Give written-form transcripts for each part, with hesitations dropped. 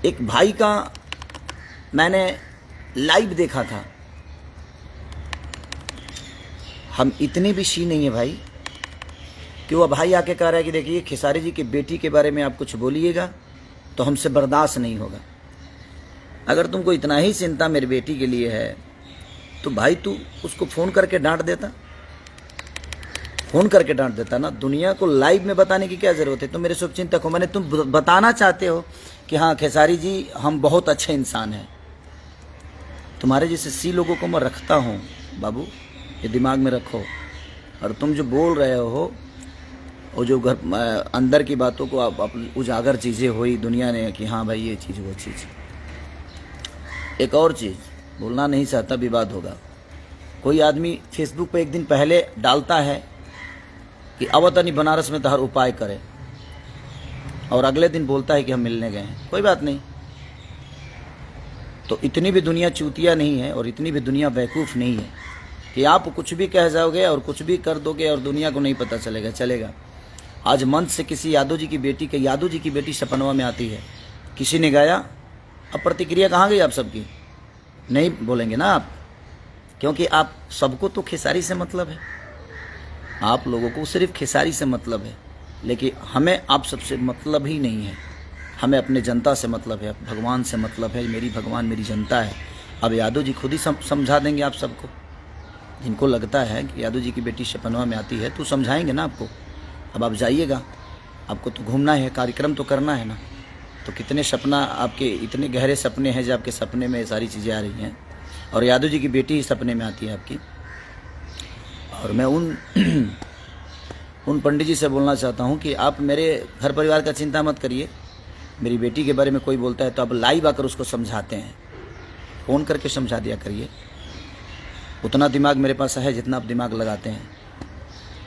एक भाई का मैंने लाइव देखा था। हम इतने भी शी नहीं है भाई कि वो भाई आके कह रहा है कि देखिए खेसारी जी की बेटी के बारे में आप कुछ बोलिएगा तो हमसे बर्दाश्त नहीं होगा। अगर तुमको इतना ही चिंता मेरी बेटी के लिए है तो भाई तू उसको फ़ोन करके डांट देता, फ़ोन करके डांट देता ना। दुनिया को लाइव में बताने की क्या ज़रूरत है? तुम मेरे शुभचिंतक हो, मैंने तुम बताना चाहते हो कि हाँ खेसारी जी हम बहुत अच्छे इंसान हैं। तुम्हारे जैसे सी लोगों को मैं रखता हूँ बाबू, ये दिमाग में रखो। और तुम जो बोल रहे हो वो जो घर अंदर की बातों को आप उजागर चीज़ें हुई दुनिया ने कि हाँ भाई ये चीज़ वो चीज़। एक और चीज़ बोलना नहीं चाहता, विवाद होगा। कोई आदमी फेसबुक पे एक दिन पहले डालता है कि अवतनी बनारस में तो हर उपाय करे, और अगले दिन बोलता है कि हम मिलने गए हैं। कोई बात नहीं, तो इतनी भी दुनिया चूतिया नहीं है और इतनी भी दुनिया बेवकूफ़ नहीं है कि आप कुछ भी कह जाओगे और कुछ भी कर दोगे और दुनिया को नहीं पता चलेगा। चलेगा। आज मंच से किसी यादव जी की बेटी के, यादव जी की बेटी सपनवा में आती है, किसी ने गाया, अब प्रतिक्रिया कहाँ गई आप सबकी? नहीं बोलेंगे ना आप, क्योंकि आप सबको तो खेसारी से मतलब है, आप लोगों को सिर्फ खेसारी से मतलब है। लेकिन हमें आप सबसे मतलब ही नहीं है, हमें अपने जनता से मतलब है, भगवान से मतलब है। मेरी भगवान मेरी जनता है। अब यादव जी खुद ही समझा देंगे आप सबको। जिनको लगता है कि यादव जी की बेटी सपनवा में आती है तो समझाएंगे ना आपको। अब आप जाइएगा, आपको तो घूमना है, कार्यक्रम तो करना है ना। तो कितने सपना आपके, इतने गहरे सपने हैं जो आपके सपने में सारी चीज़ें आ रही हैं, और यादव जी की बेटी ही सपने में आती है आपकी। और मैं उन पंडित जी से बोलना चाहता हूं कि आप मेरे घर परिवार का चिंता मत करिए। मेरी बेटी के बारे में कोई बोलता है तो आप लाइव आकर उसको समझाते हैं, फ़ोन करके समझा दिया करिए। उतना दिमाग मेरे पास है जितना आप दिमाग लगाते हैं,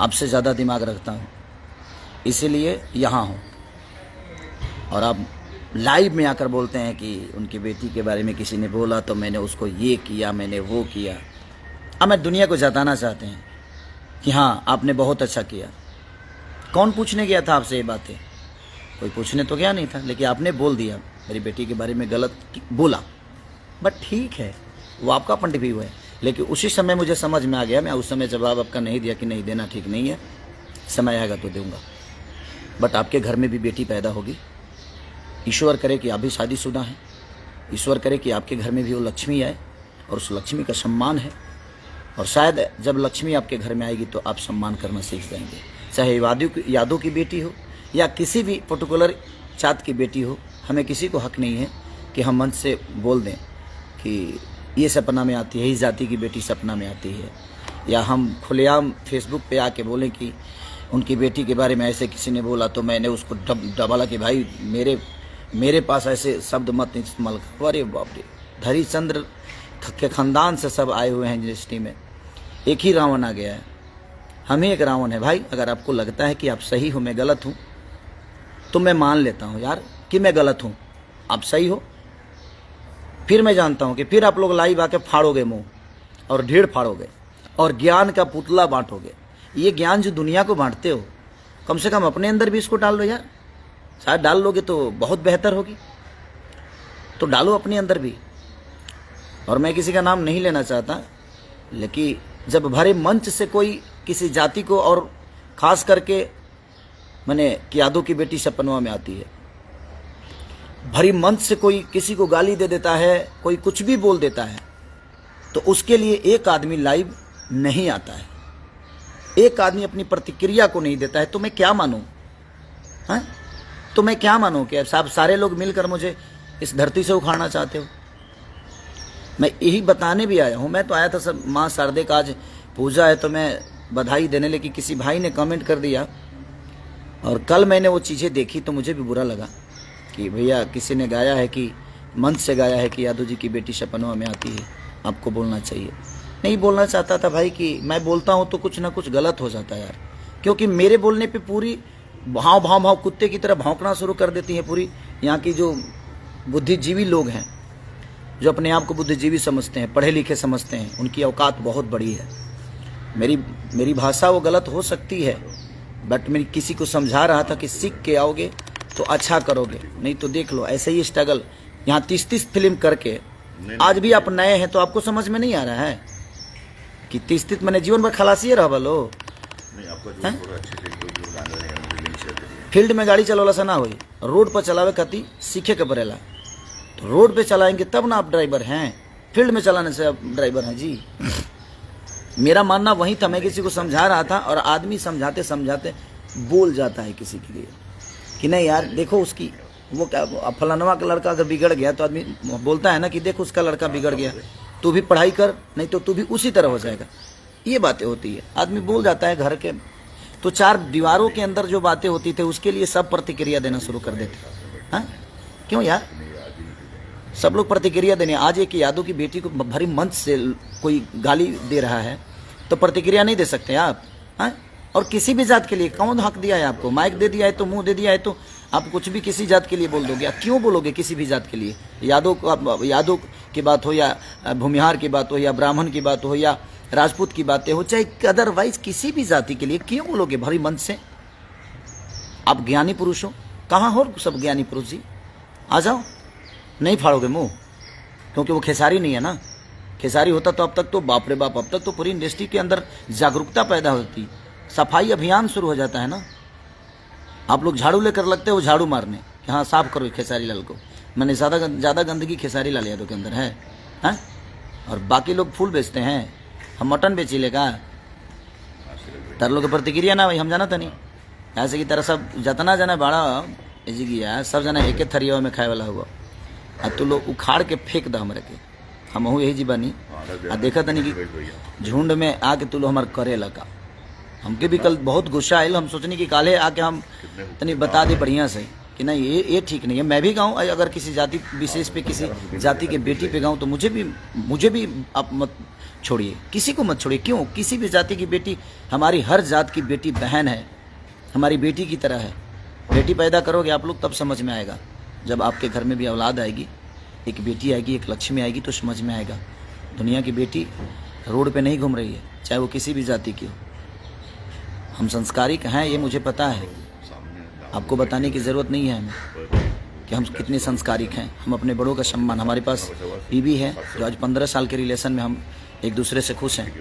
आपसे ज़्यादा दिमाग रखता हूँ, इसीलिए यहाँ हूँ। और आप लाइव में आकर बोलते हैं कि उनकी बेटी के बारे में किसी ने बोला तो मैंने उसको ये किया, मैंने वो किया। अब मैं दुनिया को जताना चाहते हैं कि हाँ आपने बहुत अच्छा किया। कौन पूछने गया था आपसे ये बातें? कोई पूछने तो गया नहीं था, लेकिन आपने बोल दिया मेरी बेटी के बारे में गलत बोला। बट ठीक है, वो आपका पॉइंट भी हुआ है। लेकिन उसी समय मुझे समझ में आ गया, मैं उस समय जवाब आपका नहीं दिया कि नहीं देना ठीक नहीं है, समय आएगा तो दूंगा। बट आपके घर में भी बेटी पैदा होगी। ईश्वर करे कि आप भी शादीशुदा हैं, ईश्वर करे कि आपके घर में भी वो लक्ष्मी आए और उस लक्ष्मी का सम्मान है। और शायद जब लक्ष्मी आपके घर में आएगी तो आप सम्मान करना सीख जाएंगे। चाहे यादव की बेटी हो या किसी भी पर्टिकुलर जात की बेटी हो, हमें किसी को हक नहीं है कि हम मंच से बोल दें कि ये सपना में आती है, इस जाति की बेटी सपना में आती है, या हम खुलेआम फेसबुक पे आके बोलें कि उनकी बेटी के बारे में ऐसे किसी ने बोला तो मैंने उसको डबला कि भाई मेरे पास ऐसे शब्द मत इस्तेमाल करो। अरे बाप रे, धरीचंद्र के ख़ानदान से सब आए हुए हैं यूनिवर्सिटी में, एक ही रावण आ गया है, हम ही एक रावण है भाई। अगर आपको लगता है कि आप सही हो मैं गलत हूँ तो मैं मान लेता हूँ यार कि मैं गलत हूँ, आप सही हो। फिर मैं जानता हूँ कि फिर आप लोग लाइव आके फाड़ोगे मुंह और ढेर फाड़ोगे और ज्ञान का पुतला बांटोगे। ये ज्ञान जो दुनिया को बांटते हो, कम से कम अपने अंदर भी इसको डाल लो यार। शायद डाल लोगे तो बहुत बेहतर होगी, तो डालो अपने अंदर भी। और मैं किसी का नाम नहीं लेना चाहता, लेकिन जब भरे मंच से कोई किसी जाति को, और ख़ास करके मैंने कि यादव की बेटी सपनवा में आती है, भरी मंच से कोई किसी को गाली दे देता है, कोई कुछ भी बोल देता है, तो उसके लिए एक आदमी लाइव नहीं आता है, एक आदमी अपनी प्रतिक्रिया को नहीं देता है, तो मैं क्या मानूं? हाँ, तो मैं क्या मानूं कि साहब सारे लोग मिलकर मुझे इस धरती से उखाड़ना चाहते हो? मैं यही बताने भी आया हूँ। मैं तो आया था सब माँ शारदे का आज पूजा है तो मैं बधाई देने, लेकिन किसी भाई ने कमेंट कर दिया, और कल मैंने वो चीज़ें देखी तो मुझे भी बुरा लगा कि भैया किसी ने गाया है कि मंच से गाया है कि यादव जी की बेटी सपनवा में आती है, आपको बोलना चाहिए। नहीं बोलना चाहता था भाई कि मैं बोलता हूँ तो कुछ ना कुछ गलत हो जाता है यार, क्योंकि मेरे बोलने पे पूरी भाव कुत्ते की तरह भौंकना शुरू कर देती है पूरी यहाँ की जो बुद्धिजीवी लोग हैं, जो अपने आप को बुद्धिजीवी समझते हैं, पढ़े लिखे समझते हैं, उनकी औकात बहुत बड़ी है। मेरी भाषा वो गलत हो सकती है, बट मैं किसी को समझा रहा था कि सीख के आओगे तो अच्छा करोगे, नहीं तो देख लो ऐसे ही स्ट्रगल यहाँ 30-30 फिल्म करके आज भी आप नए हैं तो आपको समझ में नहीं आ रहा है कि 30-30 मैंने जीवन भर खलासी रह बोलो। फील्ड में गाड़ी चलावला से ना होई, रोड पर चलावे खाती सीखे के पड़ेला। तो रोड पे चलाएंगे तब ना आप ड्राइवर हैं, फील्ड में चलाने से आप ड्राइवर हैं जी। मेरा मानना वही था, मैं किसी को समझा रहा था और आदमी समझाते समझाते बोल जाता है किसी के लिए कि नहीं यार देखो उसकी वो क्या फलानवा का लड़का अगर बिगड़ गया तो आदमी बोलता है ना कि देखो उसका लड़का बिगड़ गया, तू भी पढ़ाई कर नहीं तो तू भी उसी तरह हो जाएगा। ये बातें होती है, आदमी बोल जाता है घर के। तो 4 दीवारों के अंदर जो बातें होती थी उसके लिए सब प्रतिक्रिया देना शुरू कर देते। हाँ क्यों यार, सब लोग प्रतिक्रिया देने। आज एक यादव की बेटी को भरी मंच से कोई गाली दे रहा है तो प्रतिक्रिया नहीं दे सकते आप? हाँ, और किसी भी जात के लिए कौन हक दिया है आपको? माइक दे दिया है तो, मुंह दे दिया है तो आप कुछ भी किसी जात के लिए बोल दोगे। क्यों बोलोगे किसी भी जात के लिए? यादव की बात हो या भूमिहार की बात हो या ब्राह्मण की बात हो या राजपूत की बातें हो, चाहे अदरवाइज किसी भी जाति के लिए क्यों बोलोगे भरी मंच से? आप ज्ञानी पुरुष हो, कहाँ हो सब ज्ञानी पुरुष जी? आ जाओ, नहीं फाड़ोगे मुंह, क्योंकि वो खेसारी नहीं है ना। खेसारी होता तो अब तक तो बाप रे बाप, अब तक तो पूरी इंडस्ट्री के अंदर जागरूकता पैदा होती, सफाई अभियान शुरू हो जाता है ना। आप लोग झाड़ू लेकर लगते हो झाड़ू मारने कि हाँ साफ करो खेसारी लाल को। मैंने ज़्यादा गंदगी खेसारी लाल यादव के अंदर है, हाँ? और बाकी लोग फूल बेचते हैं, हम मटन बेची लेगा। तार लोग प्रतिक्रिया ना भाई, हम जाना था नहीं ऐसे की तरह सब जतना जना बड़ा जी गया, सब जना एक थरिया में खाए वाला हुआ। आ तू लोग उखाड़ के फेंक द हमरे के, हम यही जी बनी आ देखा तनी कि झुंड में आके तू लोग हमारे करे लगा। हमके भी कल बहुत गुस्सा आयल, हम सोचनी कि काले आके हम तनी बता दे बढ़िया से कि नहीं ये ठीक नहीं है। मैं भी गाऊँ, अगर किसी जाति विशेष पे किसी जाति के बेटी पे गाऊँ तो मुझे भी आप मत छोड़िए, किसी को मत छोड़िए। क्यों? किसी भी जाति की बेटी हमारी हर जात की बेटी बहन है, हमारी बेटी की तरह है। बेटी पैदा करोगे आप लोग तब समझ में आएगा, जब आपके घर में भी औलाद आएगी, एक बेटी आएगी, एक लक्ष्मी आएगी तो समझ में आएगा। दुनिया की बेटी रोड पे नहीं घूम रही है, चाहे वो किसी भी जाति की हो। हम संस्कारिक हैं ये मुझे पता है, आपको बताने की ज़रूरत नहीं है हमें कि हम कितने संस्कारिक हैं। हम अपने बड़ों का सम्मान, हमारे पास बीवी है जो आज 15 साल के रिलेशन में हम एक दूसरे से खुश हैं,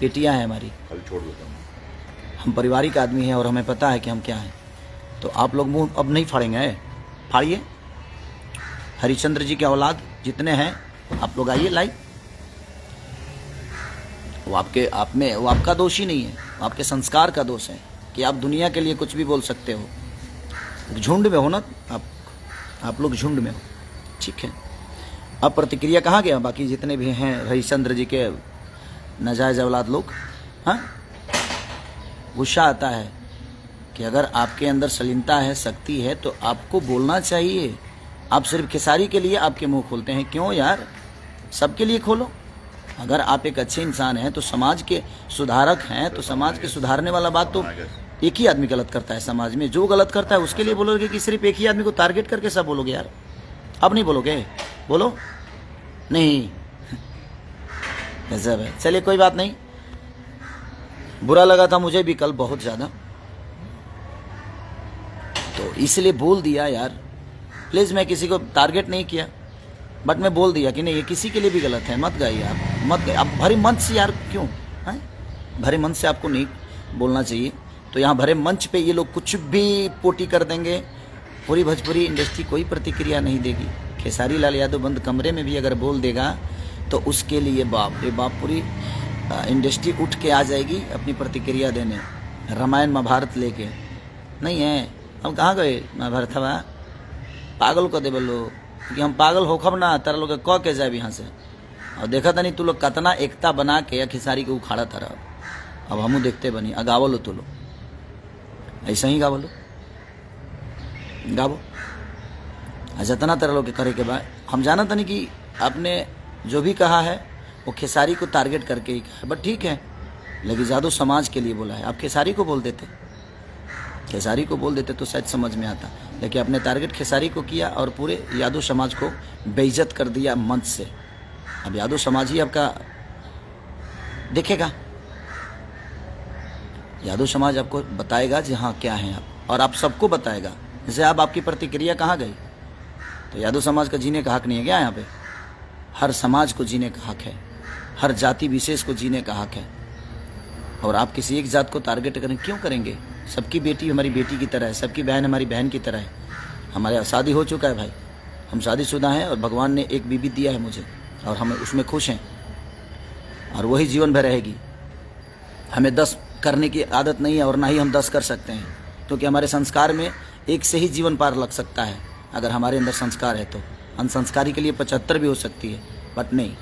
बेटियां हैं हमारी, हम पारिवारिक आदमी हैं और हमें पता है कि हम क्या हैं। तो आप लोग मुंह अब नहीं फाड़ेंगे, फाड़िए। हरिश्चंद्र जी के औलाद जितने हैं आप लोग आइए लाइव। वो आपका दोष ही नहीं है, आपके संस्कार का दोष है कि आप दुनिया के लिए कुछ भी बोल सकते हो। झुंड में हो ना आप लोग झुंड में हो, ठीक है। अब प्रतिक्रिया कहाँ गया बाकी जितने भी हैं हरिश्चंद्र जी के नाजायज औलाद लोग? हाँ, गुस्सा आता है कि अगर आपके अंदर सलीनता है, शक्ति है तो आपको बोलना चाहिए। आप सिर्फ खेसारी के लिए आपके मुंह खोलते हैं, क्यों यार? सबके लिए खोलो। अगर आप एक अच्छे इंसान हैं तो समाज के सुधारक हैं, तो समाज के सुधारने वाला बात तो एक ही आदमी गलत करता है समाज में। जो गलत करता है उसके लिए बोलोगे कि सिर्फ एक ही आदमी को टारगेट करके सब बोलोगे? यार अब नहीं बोलोगे, बोलो नहीं गजब है। चलिए कोई बात नहीं, बुरा लगा था मुझे भी कल बहुत ज़्यादा, तो इसलिए बोल दिया यार। प्लीज़, मैं किसी को टारगेट नहीं किया, बट मैं बोल दिया कि नहीं ये किसी के लिए भी गलत है, मत गाइए आप, मत गाइए। अब भरे मंच से यार क्यों है? भरे मंच से आपको नहीं बोलना चाहिए। तो यहाँ भरे मंच पे ये लोग कुछ भी पोटी कर देंगे, पूरी भोजपुरी इंडस्ट्री कोई प्रतिक्रिया नहीं देगी। खेसारी लाल यादव बंद कमरे में भी अगर बोल देगा तो उसके लिए बाप रे बाप पूरी इंडस्ट्री उठ के आ जाएगी अपनी प्रतिक्रिया देने। रामायण महाभारत लेके नहीं है, हम कहाँ गए महाभारत हवा पागल को दे बोलो कि हम पागल होखब ना, तारा लोग कह के जाए यहाँ से। और देखा था नहीं तू लोग कतना एकता बना के या खिसारी के उखाड़ा था। अब हमू देखते बनी गावो लो, तो लो ऐसा ही गावो लो, गावो जतना तरह लोग के करे के बाद। हम जाना था नहीं कि आपने जो भी कहा है वो खेसारी को टारगेट करके ही कहा है, बट ठीक है, लेकिन यादव समाज के लिए बोला है। आप खेसारी को बोल देते, खेसारी को बोल देते तो शायद समझ में आता, लेकिन आपने टारगेट खेसारी को किया और पूरे यादव समाज को बेइज्जत कर दिया मंच से। अब यादव समाज ही आपका देखेगा, यादव समाज आपको बताएगा जी हाँ क्या है आप, और आप सबको बताएगा। जैसे आप आपकी प्रतिक्रिया कहाँ गई? तो यादव समाज का जीने का हक नहीं है क्या यहाँ पे? हर समाज को जीने का हक है, हर जाति विशेष को जीने का हक है। और आप किसी एक जात को टारगेट करें, क्यों करेंगे? सबकी बेटी हमारी बेटी की तरह है, सबकी बहन हमारी बहन की तरह है। हमारे शादी हो चुका है भाई, हम शादीशुदा हैं और भगवान ने एक बीबी दिया है मुझे और हम उसमें खुश हैं और वही जीवन भर रहेगी। हमें 10 करने की आदत नहीं है और ना ही हम 10 कर सकते हैं, क्योंकि हमारे संस्कार में एक से ही जीवन पार लग सकता है अगर हमारे अंदर संस्कार है तो। अनसंस्कारी के लिए 75 भी हो सकती है, बट नहीं,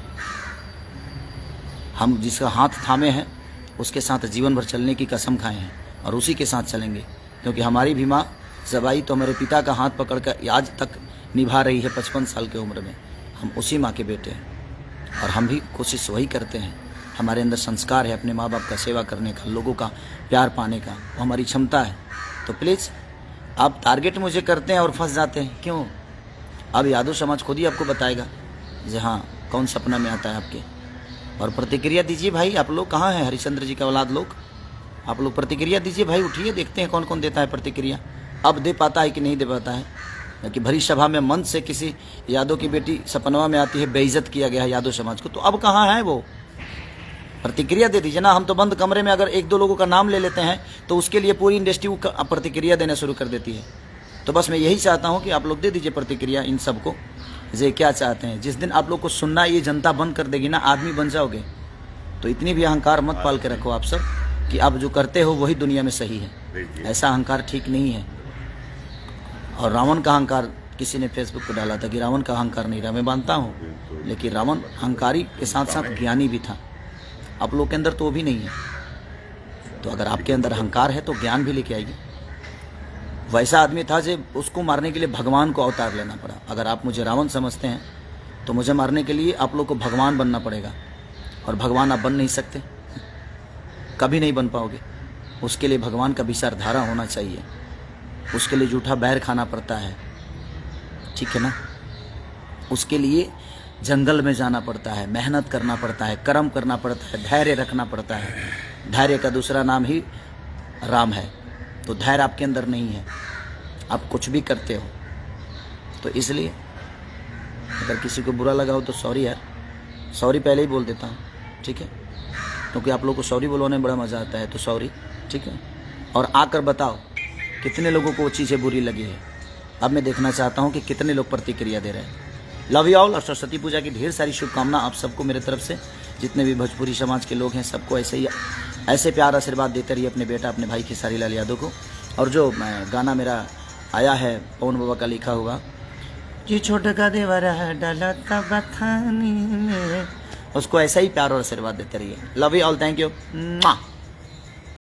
हम जिसका हाथ थामे हैं उसके साथ जीवन भर चलने की कसम खाए हैं और उसी के साथ चलेंगे, क्योंकि हमारी भी माँ ज़बाई तो हमारे पिता का हाथ पकड़कर आज तक निभा रही है 55 साल की उम्र में। हम उसी माँ के बेटे हैं और हम भी कोशिश वही करते हैं। हमारे अंदर संस्कार है अपने माँ बाप का सेवा करने का, लोगों का प्यार पाने का, वो हमारी क्षमता है। तो प्लीज़ आप टारगेट मुझे करते हैं और फंस जाते हैं, क्यों? अब यादव समाज खुद ही आपको बताएगा जी हाँ कौन सपना में आता है आपके। और प्रतिक्रिया दीजिए भाई, आप लोग कहाँ हैं हरिश्चंद्र जी का औलाद लोग? आप लोग प्रतिक्रिया दीजिए भाई, उठिए, देखते हैं कौन कौन देता है प्रतिक्रिया। अब दे पाता है कि नहीं दे पाता है, कि भरी सभा में मंच से किसी यादव की बेटी सपनवा में आती है, बेइज्जत किया गया है यादव समाज को, तो अब कहाँ है वो? प्रतिक्रिया दे दीजिए ना। हम तो बंद कमरे में अगर 1-2 लोगों का नाम ले लेते हैं तो उसके लिए पूरी इंडस्ट्री प्रतिक्रिया देना शुरू कर देती है। तो बस मैं यही चाहता हूँ कि आप लोग दे दीजिए प्रतिक्रिया इन सबको, ये क्या चाहते हैं। जिस दिन आप लोग को सुनना ये जनता बंद कर देगी ना, आदमी बन जाओगे। तो इतनी भी अहंकार मत पाल के रखो आप सब कि आप जो करते हो वही दुनिया में सही है। ऐसा अहंकार ठीक नहीं है। और रावण का अहंकार किसी ने फेसबुक पर डाला था कि रावण का अहंकार नहीं रहा, मैं मानता हूँ, लेकिन रावण अहंकारी के साथ साथ ज्ञानी भी था। आप लोग के अंदर तो वो भी नहीं है। तो अगर आपके अंदर अहंकार है तो ज्ञान भी लेके आएगी। वैसा आदमी था जो उसको मारने के लिए भगवान को अवतार लेना पड़ा। अगर आप मुझे रावण समझते हैं तो मुझे मारने के लिए आप लोग को भगवान बनना पड़ेगा, और भगवान आप बन नहीं सकते, कभी नहीं बन पाओगे। उसके लिए भगवान का विचारधारा होना चाहिए, उसके लिए जूठा बैर खाना पड़ता है, ठीक है ना। उसके लिए जंगल में जाना पड़ता है, मेहनत करना पड़ता है, कर्म करना पड़ता है, धैर्य रखना पड़ता है। धैर्य का दूसरा नाम ही राम है। तो धैर्य आपके अंदर नहीं है, आप कुछ भी करते हो। तो इसलिए अगर किसी को बुरा लगा हो तो सॉरी यार, सॉरी पहले ही बोल देता हूँ, ठीक है, क्योंकि आप लोग को सॉरी बोलने में बड़ा मज़ा आता है। तो सॉरी, ठीक है। और आकर बताओ कितने लोगों को वो चीज़ें बुरी लगी है। अब मैं देखना चाहता हूँ कि कितने लोग प्रतिक्रिया दे रहे हैं। लव यू ऑल और सरस्वती पूजा की ढेर सारी शुभकामना आप सबको मेरे तरफ से। जितने भी भोजपुरी समाज के लोग हैं सबको ऐसे प्यार आशीर्वाद देते रहिए अपने बेटा अपने भाई खेसारी लाल यादव को। और जो गाना मेरा आया है पवन बाबा का लिखा हुआ, जी छोटा का देवरा डाला तब खानी में, उसको ऐसा ही प्यार और आशीर्वाद देते रहिए। Love you all, thank you.